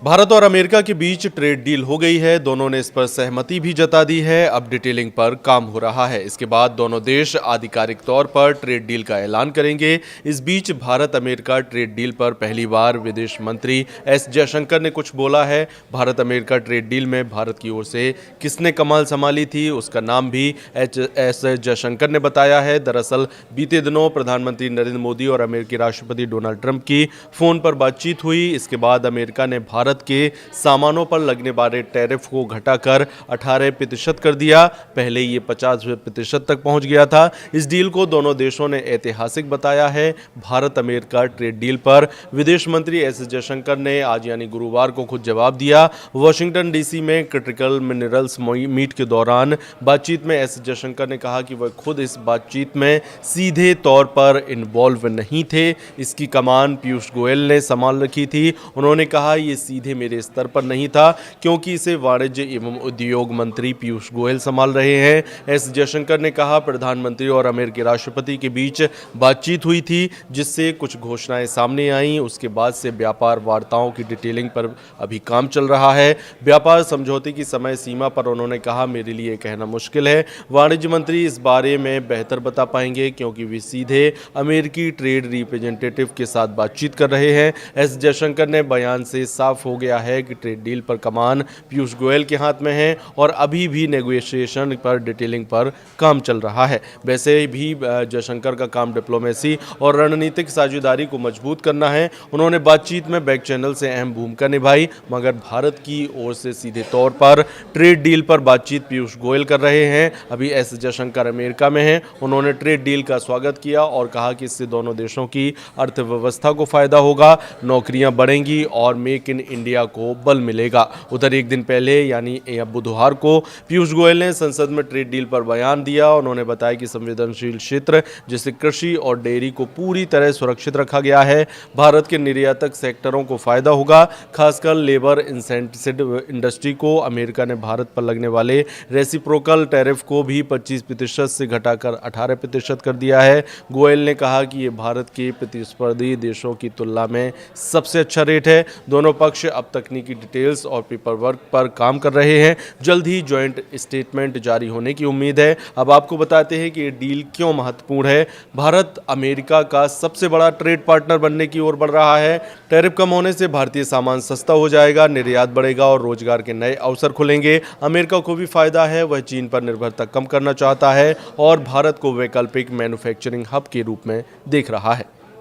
भारत और अमेरिका के बीच trade deal हो गई है। दोनों ने इस पर सहमति भी जता दी है। अब डिटेलिंग पर काम हो रहा है। इसके बाद दोनों देश आधिकारिक तौर पर ट्रेड डील का ऐलान करेंगे। इस बीच भारत अमेरिका ट्रेड डील पर पहली बार विदेश मंत्री एस जयशंकर ने कुछ बोला है। भारत अमेरिका ट्रेड डील में भारत की ओर से किसने कमाल संभाली थी, उसका नाम भी एस जयशंकर ने बताया है। दरअसल बीते दिनों प्रधानमंत्री नरेंद्र मोदी और अमेरिकी राष्ट्रपति डोनाल्ड ट्रंप की फोन पर बातचीत हुई। इसके बाद अमेरिका ने भारत के सामानों पर लगने वाले टैरिफ को घटाकर 18% कर दिया। पहले ये 50% तक पहुंच गया था। इस डील को दोनों देशों ने ऐतिहासिक बताया है। भारत अमेरिका ट्रेड डील पर विदेश मंत्री एस जयशंकर ने आज यानी गुरुवार को खुद जवाब दिया। वॉशिंगटन डीसी में क्रिटिकल मिनरल्स मीट के दौरान बातचीत में एस जयशंकर ने कहा कि वह खुद इस बातचीत में सीधे तौर पर इन्वॉल्व नहीं थे। इसकी कमान पीयूष गोयल ने संभाल रखी थी। उन्होंने कहा ये सीधे मेरे स्तर पर नहीं था क्योंकि इसे वाणिज्य एवं उद्योग मंत्री पीयूष गोयल संभाल रहे हैं। एस जयशंकर ने कहा प्रधानमंत्री और अमेरिकी राष्ट्रपति के बीच बातचीत हुई थी जिससे कुछ घोषणाएं सामने आईं। उसके बाद से व्यापार वार्ताओं की डिटेलिंग पर अभी काम चल रहा है। व्यापार समझौते की समय सीमा पर उन्होंने कहा मेरे लिए कहना मुश्किल है। वाणिज्य मंत्री इस बारे में बेहतर बता पाएंगे क्योंकि वे सीधे अमेरिकी ट्रेड रिप्रेजेंटेटिव के साथ बातचीत कर रहे हैं। एस जयशंकर ने बयान से साफ हो गया है कि ट्रेड डील पर कमान पीयूष गोयल के हाथ में है और अभी भी नेगोशिएशन पर डिटेलिंग पर काम चल रहा है। वैसे भी जयशंकर का काम डिप्लोमेसी और रणनीतिक साझेदारी को मजबूत करना है। उन्होंने बातचीत में बैक चैनल से अहम भूमिका निभाई, मगर भारत की ओर से सीधे तौर पर ट्रेड डील पर बातचीत पीयूष गोयल कर रहे हैं। अभी एस जयशंकर अमेरिका में हैं। उन्होंने ट्रेड डील का स्वागत किया और कहा कि इससे दोनों देशों की अर्थव्यवस्था को फायदा होगा, नौकरियां बढ़ेंगी और मेक इन इंडिया को बल मिलेगा। उधर एक दिन पहले यानी बुधवार को पीयूष गोयल ने संसद में ट्रेड डील पर बयान दिया। उन्होंने बताया कि संवेदनशील क्षेत्र जैसे कृषि और डेयरी को पूरी तरह सुरक्षित रखा गया है। भारत के निर्यातक सेक्टरों को फायदा होगा, खासकर लेबर इंसेंटिव इंडस्ट्री को। अमेरिका ने भारत पर लगने वाले रेसिप्रोकल टैरिफ को भी 25% से घटाकर 18% कर दिया है। गोयल ने कहा कि यह भारत के प्रतिस्पर्धी देशों की तुलना में सबसे अच्छा रेट है। दोनों पक्ष अब तकनीकी डिटेल्स और पेपर वर्क पर काम कर रहे हैं। जल्द ही ज्वाइंट स्टेटमेंट जारी होने की उम्मीद है। अब आपको बताते हैं कि ये डील क्यों महत्वपूर्ण है। भारत अमेरिका का सबसे बड़ा ट्रेड पार्टनर बनने की ओर बढ़ रहा है। टैरिफ कम होने से भारतीय सामान सस्ता हो जाएगा, निर्यात बढ़ेगा और रोजगार के नए अवसर खुलेंगे। अमेरिका को भी फायदा है। वह चीन पर निर्भरता कम करना चाहता है और भारत को वैकल्पिक मैन्युफैक्चरिंग हब के रूप में देख रहा है।